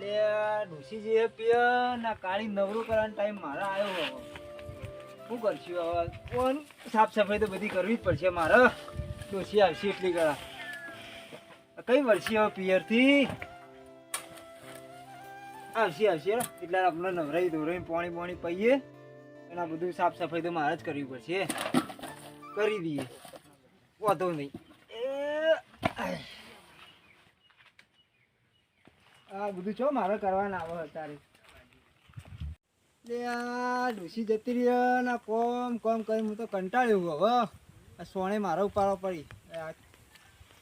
એટલે ડોસી જે પીએ ના કાળી નવરું કરવાનો ટાઈમ મારા આવ્યો. શું કરશું હવે? કોણ સાફ સફાઈ તો બધી કરવી જ પડશે મારે. ડોસી આવશે એટલી કરા કઈ વર્ષી હવે પિયરથી આવશે એટલે આપણે નવરાઈ ધોરાઈ પાણી પીએ અને આ બધું સાફ સફાઈ તો મારે જ કરવી પડશે. કરી દઈએ, વાંધો નહીં. આ બધું છો મારે કરવાના આવે અત્યારે. એટલે આ ડોસી જતી રહી ને કોમ કરી હું તો કંટાળ્યો હવે. આ સોણે મારો ઉપાડો પડી.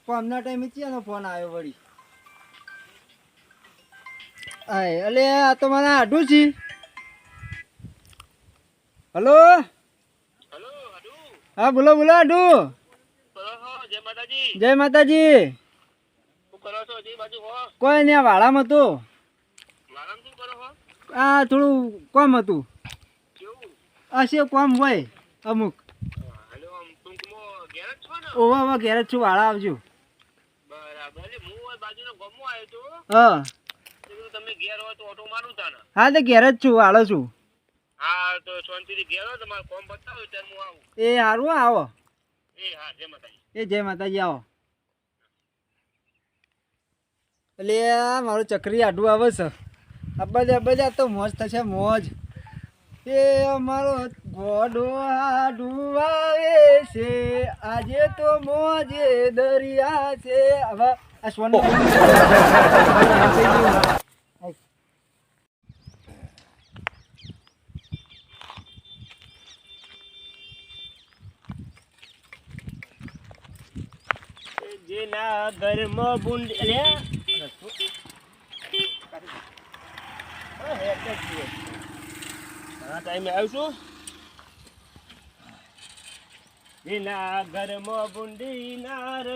કોમના ટાઈમે ચિયાનો ફોન આવ્યો વળી. આય અલે આ તો મને આડું છે. હલો હા બોલો આડુ. જય માતાજી. કોઈ નહીં, વાળામાં હતું. આ થોડું કોમ હતું. હશે કોમ હોય અમુક. ઓવા ઘેર જ છું, વાળા આવજો. હા હા તો ઘેર જ છું, વાળો છું. એ સારું આવો. એ જય માતાજી આવો. એટલે મારું ચકરી આડું આવે છે. અબ્બા તો મોજ થશે મોજ. એ અમારો ગોડો આડું આવે છે આજે તો મોજે દરિયા છે. હવે આ સોનું જેના ઘરમાં બુંડી ટાઈમે આવશું. જેના ઘરમાં બુંડી ના રે,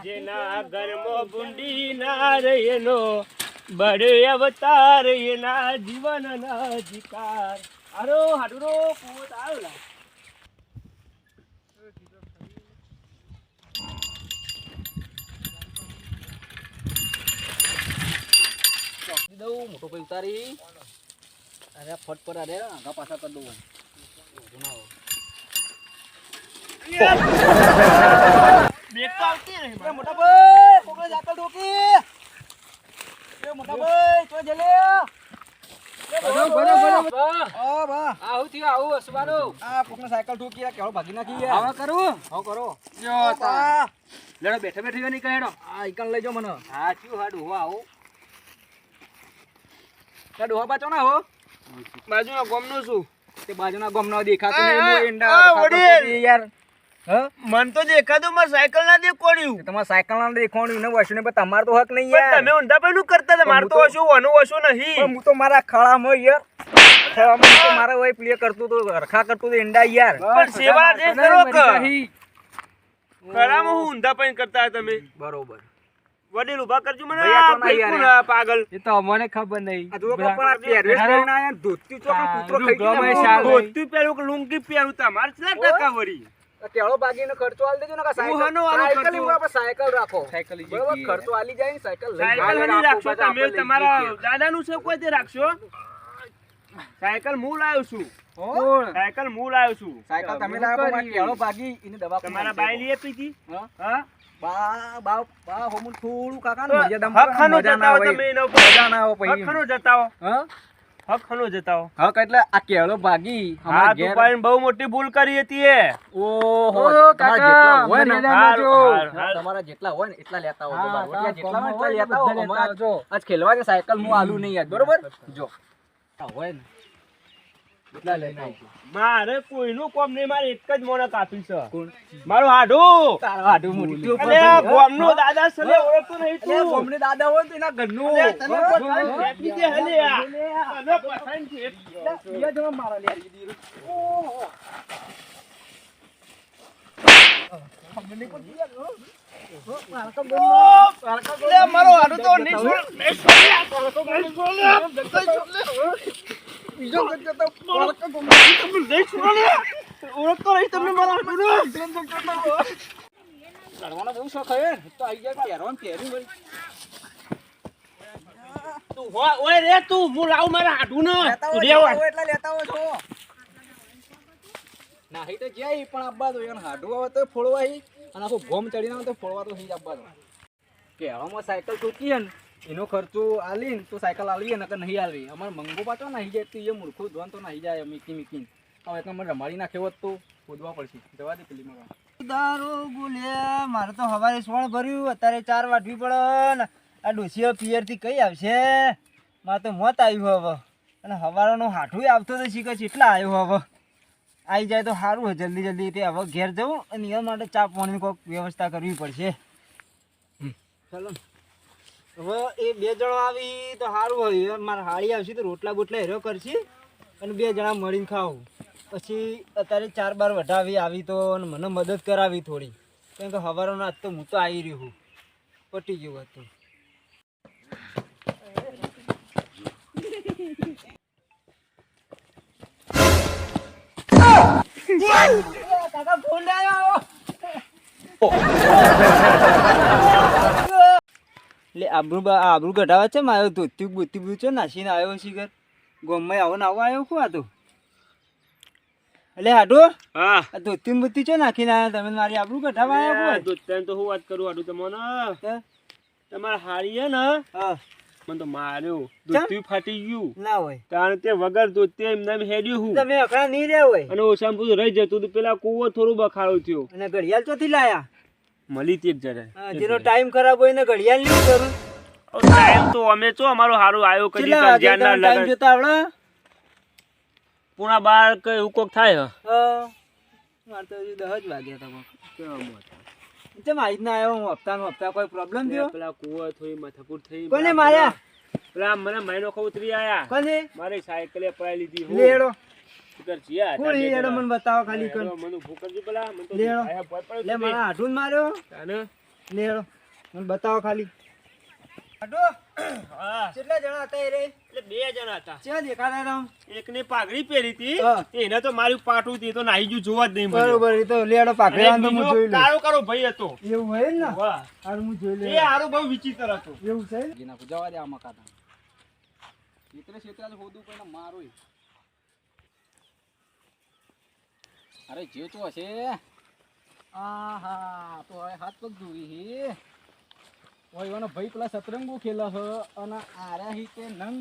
જેના ઘરમાં બુંડી ના રે એનો બડે અવતાર એના જીવન ના અધિકાર. હારો હાડુરો પોત આવ્યો. દઉં મોટો ભાઈ ઉતારી. અરે ફટ પર અરે આગા પાછા કરી દઉં. મોટા ભાઈ કોકને જાકલ ઠોકી. મોટા ભાઈ તો જલે. સાયકલ ઠોકી કેળો ભાગી નાખી. આવા કરું હા કરો. લેડો બેઠે નહીં કહે. આ ઈકન લઈ જાઓ મને. હા શું હાડું હો આવો. ડોહા બાચો ના હો. બાજુના ગોમનો છું. તે બાજુના ગોમનો દેખાતું નહીં. યાર મન તો દેખાતું મારે સાયકલ ના દેખોડ્યું. તમારે સાયકલ ના દેખોડ્યું ને વસ્તુ ને તમારે તો હક નહીં યાર. તમે ઊંધા પર નું કરતા હતા. મારે તો વશું વાનું વશું નહીં. હું તો મારા ખળામાં યાર ખળામાં તો મારા ભાઈ પ્લે કરતું તો રખા કરતું તો ઈંડા યાર. પણ સેવા જે કરો કે ખળામાં હું ઊંધા પર કરતા તમે. બરોબર વડીલ ઉભા કરજો મને. બિલકુલ પાગલ. એ તો અમને ખબર નહીં. આ જો પણ આ પહેરવેશ કરીને આયા ધોતી ચોકડી કૂતરો ખાઈ ગયો. ધોતી પહેરું કે લુંગી પહેરું તમારે કેટલા ટકા વળી. કેળો બાગીનો ખર્ચો આલી દેજો ને કે સાયકલ સાયકલ રાખો. સાયકલ બરોબર ખર્ચો આલી જાય ને સાયકલ લઈ સાયકલ હની રાખશો તમે. તમારા દાદાનું છે કોઈ તે રાખશો. સાયકલ હું લાવ્યો છું. સાયકલ હું લાવ્યો છું. સાયકલ તમે લાવ્યો પણ કેળો ભાગી એને દવા તમારા બાઈ લઈ આપી હતી. હા બા હોમું થોડું કાકા ને હખનો જતાઓ તમે એનો મજા ના આવે પછી હખનો જતાઓ. હા હખનો જતાઓ. હક એટલે આ કેળો ભાગી હા તું પણ બહુ મોટી ભૂલ કરી હતી એ. ઓહો તમારા જેટલા હોય ને એટલા લેતા હો. જેટલા હોય એટલા લેતા હો. આજ ખેલવા કે સાયકલ હું આલુ નહીં યાદ બરોબર. જો હોય ને એટલા લઈને આવજો. મારે કોઈનું કોમ નહીં. મારે એક જ મોને કાપી છે. મારું હાડું. તારો હાડું મોટી અલે ગોમનો દાદા સલે ઓળખતો નહીં તું. ગોમને દાદા હોય તો એના ઘરનું તને પછાણ ફેંકી દે હલે આ. તને પછાણ ફેંકી દે. જવા મારા લે દીદી. ઓહો મને કોઈ દીયા મારો હાડું તો નહીં છોડ. ઓળખતો નહીં તમે મારા બહુ શોખ હવે તો આવી ગયા પહેરવાનું પહેર્યું ઓય રે તું હું લાવું મારા હાડું ને લેતા તું આવો, રે ઓય. એટલે લેતા આવો છો નાહી તો જાય પણ આબ્બા તો એને હાડું આવે તો ફોડવાય અને આખું ભોમ ચડીને આવે તો ફોડવા તો થઈ જ આબ્બા તો કે હવામાં સાયકલ તૂટીએ ને એનો ખર્ચો આલી ને તો સાયકલ આલવી નકર નહીં આલવી અમારે મંગો પાછો નાહી જાય તો એ મૂર્ખું ધોન તો નાહી જાય મીકી હવે એટલે મને રમાડી નાખ્યો હોત તો ખોદવા પડશે જવા દે પેલી મગા દારૂ બોલ્યા મારે તો હવારે સોણ ભર્યું અત્યારે 4 વાટવી પડે ને આ ડોસીઓ પિયરથી કઈ આવશે મારે તો મોત આવ્યું હવે અને હવારનો હાઠું આવતો તો શીખે કેટલા આવ્યો હવે આવી જાય તો સારું હોય જલ્દી જલ્દી તે હવે ઘેર જવું અને એના માટે ચા પાણીની કોઈક વ્યવસ્થા કરવી પડશે ચાલો હવે એ 2 જણો આવી તો સારું હોય મારા હાળી આવશે તો રોટલા બોટલા હેરો કરશે અને 2 જણા મળીને ખાવું પછી અત્યારે 4 બાર વઢાવી આવી તો મને મદદ કરાવી થોડી કેમ કે હવારનો આજ તો હું તો આવી રહ્યું પટી ગયું હતું કાકા ફોન આવ્યો લે આબરૂ કઢાવા છે મારો ધોતી બુતી છે નાસીને આવ્યો શિખર ગોમમાં આવો ને આવો આવ્યો શું હતું એટલે હાડો હા આ ધોતી બુતી છે નાખીને આવ્યા તમે મારી આબરૂ કઢાવા આવ્યા તો તને તો હું વાત કરું હાડું તમને તમારા હારી હે ને હા મને તો માર્યો ધોતી ફાટી ગયું ના હોય કારણ કે વગર ધોતી એમને હેડ્યું હું તમે અકળા નહીં રહ્યા હોય અને ઓછામાં પૂછું રહી જતું તો પેલા કૂવો થોડું બખાડો થયો અને ઘડિયાળ ચોથી લાયા મળી હતી એક જરા જેનો ટાઈમ ખરાબ હોય ને ઘડિયાળ નહીં કરું ટાઈમ તો અમે તો અમારો હારો આવ્યો કદી ધ્યાન ના ટાઈમ જોતા આવડે પૂણા 12 કે એવું કોક થાય મારે તો હજી 10 જ વાગ્યા હતા ચમ આજ ના આવ્યો હું હપ્તા કોઈ પ્રોબ્લેમ થયો પેલા કૂવો થોડી માથાકૂટ થઈ કોને માર્યા પેલા મને મહિનો ખવતરી આયા કોને મારી સાયકલે પડાઈ લીધી હું લેડો ફિકર જીયા કોણ લેડો મને બતાવો ખાલી કોણ મને ભૂકરજી પેલા મને તો લેડો આયા ભય પડ્યો લે મારા હાડું માર્યો અને લેડો મને બતાવો ખાલી હાડો હા કેટલા જણા હતા એ રે એટલે 2 જણા હતા ક્યાં દેખાડા રામ એકને પાઘડી પહેરી હતી હા. એને તો મારી પાટું હતી તો નાહી ગયું જોવા જ નહીં મળ્યું. બરોબર એ તો લેડો પાકડ્યા તો હું બીજો જોઈ લઉં કાળો કાળો ભાઈ હતો એવું હોય ને વાહ હાલ હું જોઈ એ લઉં હારું બહુ વિચિત્ર હતું એવું છે ગીના જવા દે આ મકાતા ક્ષેત્ર જ હોદું કોઈને મારું અરે જે તો હશે આહા તો હવે હાથ પગ ધોઈ હે ઓય એનો ભાઈ પેલા સતરંગો ખેલે છે અને આરા હી કે નંગ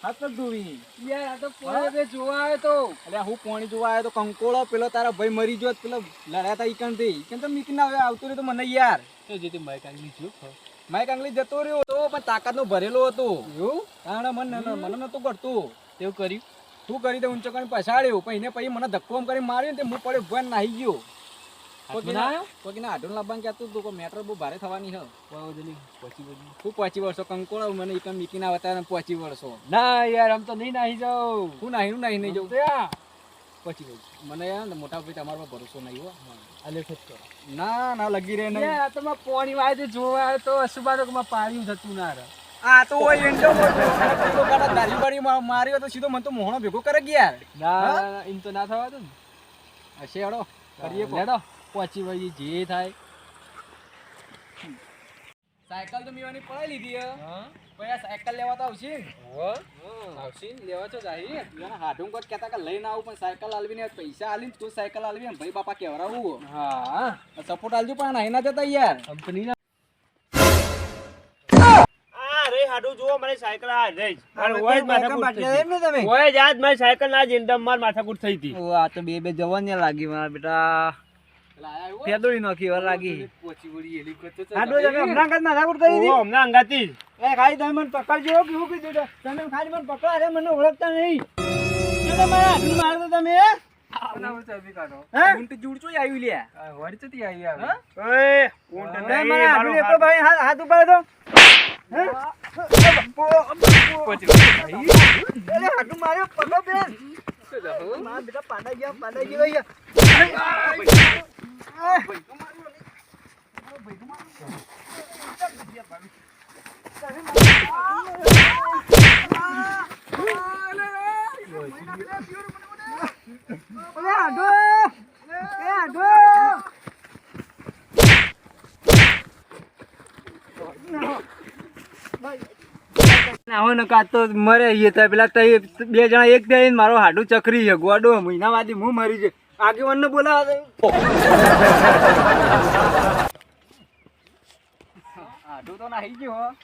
હાથ પગ ધોઈ યાર આ તો પોણે બે જોવા આવ્યો તો અરે હું પોણી જોવા આવ્યો તો કંકોળો પેલો તારા ભાઈ મરી ગયો પેલો લડ્યા તા ઈકણ થી કેમ તો મીકી ના આવતો રહ્યો તો મને યાર એ જેથી માઈક આંગલી જો માઈક આંગલી જતો રહ્યો તો પણ તાકાત નો ભરેલો હતો એવું કારણ મને નતું કરતું તેવું કર્યું તું કરી દે ઊંચો કરીને પછાડ્યો પછી મને ધક્કો કરી માર્યો ને તે હું પડ્યો ભોન નાહી ગયો કોકીના આઢું લાવવાનું કહેતું તું મેટર બહુ ભારે થવાની છે હું 25 વર્ષો કંકોળા મને ઈકણ મીકી ના આવતા 25 વર્ષો ના યાર આમ તો નહીં નાહી જાઉં હું નાહી નહીં જવું 25 વર્ષ મને યાર મોટા ભાઈ તમારો પર ભરોસો નહીં હો અલે ફટકો ના લગી રહે નહીં યાર તમે પોણી વાય જોવા આવ્યો તો અસુબાનો માં પાડ્યું થતું ના રે આ તો ઓય એન્ડો મોટો કાડા દારી બારી માર્યો તો સીધો મને તો મોહણો ભેગો કરે ગયા ના એમ તો ના થવા દો ને હશે હેડો કરીએ લેડો પહોંચી વળી જે થાય સાયકલ તો મેવાની પડાઈ લીધી પછી આ સાયકલ લેવા તો આવશે આવશે લેવા છો જાય એના હાડું કોટ કહેતા કે લઈને આવું પણ સાયકલ આલવી ને પૈસા આલીને તું સાયકલ આલવી ને ભાઈ બાપા કેવરાવું હા સપોર્ટ આલજો પણ નહીં ના જતા યાર કંપની ના રે હાડું જો મારી સાયકલ આ રેજ ઓય માથાકૂટ તમે ઓય જ આજ મારી સાયકલ ના જેંદમ માર માથાકૂટ થઈ હતી ઓ આ તો બે જવાન લાગી મારા બેટા ફેદોડી નાખી વાર લાગી પોચી વળી હેલિકોપ્ટર હાડો તમે હમણાં કાજ માથાકૂટ કરી દી હમણાં અંગાતી એ ખાલી તમે મને પકડજો કે હું કીધું તમે ખાલી મને પકડો અરે મને ઓળખતા નહીં જો તમારા હાડું મારતો તમે હાથ ઉપાડ દો હાડું માર્યો પકડો બેન મારા બેટા પાડા ગયા આવો ને કાં તો મરે છીએ તો પેલા તઈ બે જણા એક થઈને મારો હાડું ચકરી છે ગોડો મહિના બાદ હું મરી છે આગેવાન ને બોલાવો હાડું તો નાહી ગયો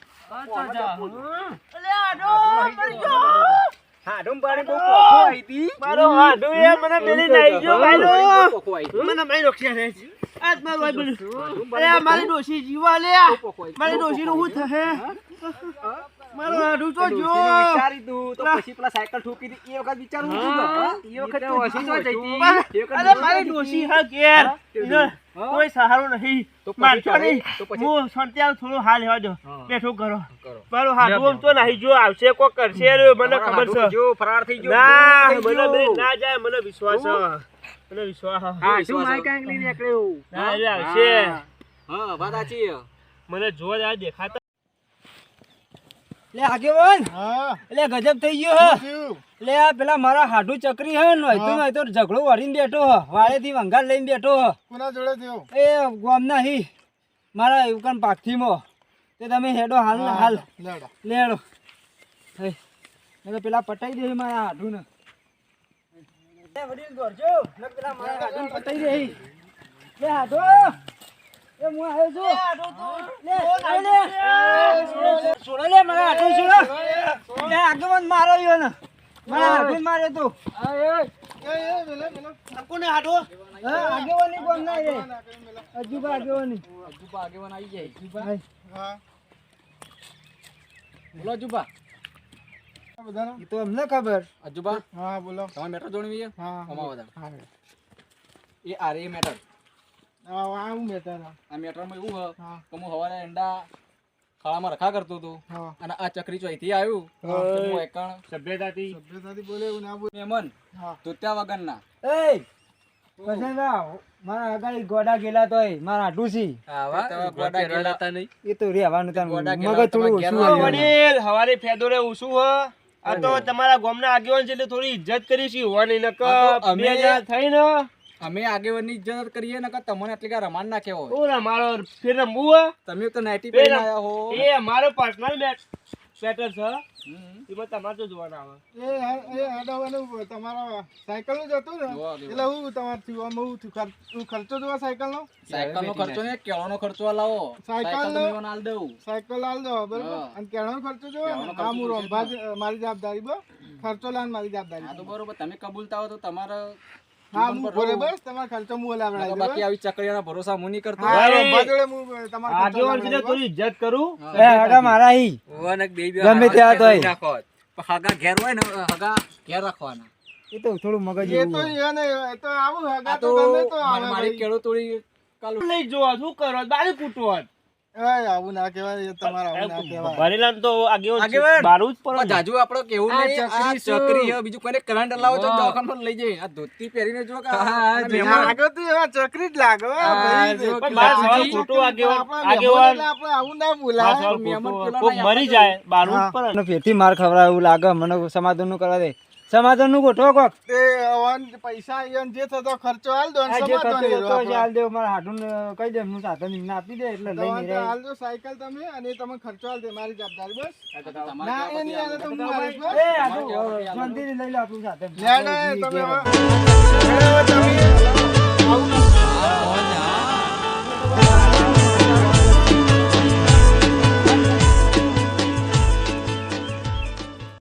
હાડું પાણી બહુ પોખો આવી હતી મારો હાડું એ મને પેલી નાઈ ગયો ભાઈલો મને મારી રોક્યા રે આજ મારો ભાઈ બોલું અરે આ મારી ડોશી જીવા લે મારી ડોશી નું શું થશે મારો હાડું તો જો વિચારી તું તો પછી પેલા સાયકલ ઠોકી હતી એ વખત વિચારું એ વખત ઓછી તો જઈતી અરે મારી ડોશી હા ઘેર કોઈ સહારો નહીં મારતો નહીં હું સંત્યાલ થોડું હાલ લેવા દો બેઠું કરો મારો હાડું તો નહીં જો આવશે કોક કરશે મને ખબર છે જો ફરાર થઈ ગયો ના મને ના જાય મને વિશ્વાસ છે મને વિશ્વાસ હા શું માય કાંઈક લઈને નીકળ્યો ના એ આવશે હા વાત સાચી મને જોવા જાય દેખાતા લે આગેવાન હા એટલે ગજબ થઈ ગયો હે એટલે આ પેલા મારા હાડું ચકરી હે ને તો ઝઘડો વાળીને બેઠો હ વાળેથી વંગાર લઈને બેઠો હ કોના જોડે થયો એ ગામના હી મારા એવું પાકથીમાં તે તમે હેડો હાલ ને હાલ લેડા લેડો હે તો પેલા પટાઈ દે મારા હાડું ને વડીલ દોરજો ને પેલા મારા હાડું પટાઈ દે લે હાડો એ હું આવ્યો છું લે છોડો લે મારા હાડું છોડો લે આગેવાન મારો યો ને મારા હાડું મારે તો કોને હાડો હા આગેવાની કોમ ના રે અજુબા આગેવાની આવી જાય હા બોલો અજુબા બધાના એ તો અમને ખબર અજુબા હા બોલો તમારે મેટર જોડવી હા અમાવા હા એ આરે મેટર હા આવું બેટા આ મેટરમાં એવું હ હા કે હું સવારે અંડા ખાડામાં રખા કરતો હતો હા અને આ ચકરી ચોઈથી આવ્યું તો હું એકણ સભ્યતાથી સભ્યતાથી બોલે એવું ના બોલે મહેમાન હા ધોત્યા વગરના એ પસંદા મારા અગાડી ગોડા ગેલા તોય મારા હાડુસી આવા ગોડા ગેલા નહીં એ તો રહેવાનું તાર ગોડા મગજ ગેલા થોડું તમારા ઓછું ઘેર આવ્યું. વડીલ હવારે ફેદોરે ઉસું હ આ તો તમારા ગામના આગેવાન છે એટલે થોડી ઇજ્જત કરી છે હોવાની નક આ તો અમે- બે જણા થઈને અમે આગેવાનની ઇજ્જત કરીએ ને કે તમને આટલી કા રમાન નાખ્યો હોય ઓલા મારો ફેર રમવું તમે તો નાઇટી પહેરીને આયા હો એ અમારો પર્સનલ બેટર છે એમાં તમારે તો જોવાના આવે એ આડાવાનું તમારા સાયકલ નું જ હતું ને જોવા દેવા. એટલે હું તમારે થયું આમ હું થયું ખર્ચો જોવા સાયકલ નો સાયકલ નો ખર્ચો ને કેળોનો ખર્ચો લાવો સાયકલ સાયકલ તો નો- મેં આલ દઉં સાયકલ લાલ દો બરોબર હા. અને કેળાનો ખર્ચો જોવો કેળાનો ને ખર્ચો હા હું જોશે રંભા મારી જવાબદારી બસ ખર્ચો લાન મારી હા તો જવાબદારી બરોબર તમે કબૂલતા હો તો તમારે હા જીવન હું પર રહો. બરોબર તમારો ખર્ચો હું ઓલાવડાવી નકર દઉં, બાકી બરોબર? આવી ચકરીઓના ભરોસા હું નહીં કરતો હા ભાઈ, રંભા જોડે હું તમારો ખર્ચો આગેવાન છે એટલે લાવડાવી થોડી ઇજ્જત કરું હા. એ હગા મારા હી ગમે ત્યાં તોય હગા ઘેર હોય ને હગા ઘેર રાખવાના એ તો થોડું મગજ દઉં. એ એવું તો હોય. એને એ તો આવું હગા આ તો તો ગમે તો આવે મારી ભાઈ. કેળો તોડી કાલ લઈ જોવા શું કરો બારી કૂટવા એ આવું ના કહેવાય એ તમારે આવું ના કહેવાય ભરેલા તો આગેવાન છે. આગેવાન. બારું જ પડે ને. જાજુ આપણે કેવું આ નહીં ચકરી આ શું? ચકરી હે બીજું કોઈને કરંટ લાવો તો વાહ. દવાખાનામાં લઈ જઈએ આ ધોતી પહેરીને જો કે હા, અને જેમાં મહેમાન- લાગે તો એવા ચકરી જ લાગે હો, ભાઈ. જો પણ મારા સવાલ ચકરી ખોટું આગેવાન આપણે આગેવાન મહેમાન એટલે આપણે આવું ના મારા બોલાય સવાલ મહેમાન ખોટું. પેલા કોક નહીં મરી આપણે જાય બારું જ હા. પડે ને. મને ફેરથી માર ખવડાવે એવું લાગે મને સમાધાન નું કરવા દે સમાધાન નું ગોઠવો કોક તે અવન પૈસા ઈયોને જે થતો ખર્ચો હાલ દો ને આ જે સમાધાન કરતો કર્યો તો આપણે. ચાલ દેવ મારા હાડું કહી દે હું સાધન એમને આપી દે એટલે તમારે લઈને તો રહે હાલ દો સાયકલ તમે અને તમે ખર્ચો હાલ દે મારી જવાબદારી બસ તમારે ના કેવા એ નહીં આલે તો હું પછી મારીશ, બસ. એ હાડું શાંતિથી લઈ લો આપણું સાધન લે ને તમે હવે. હવે તમે આવું ના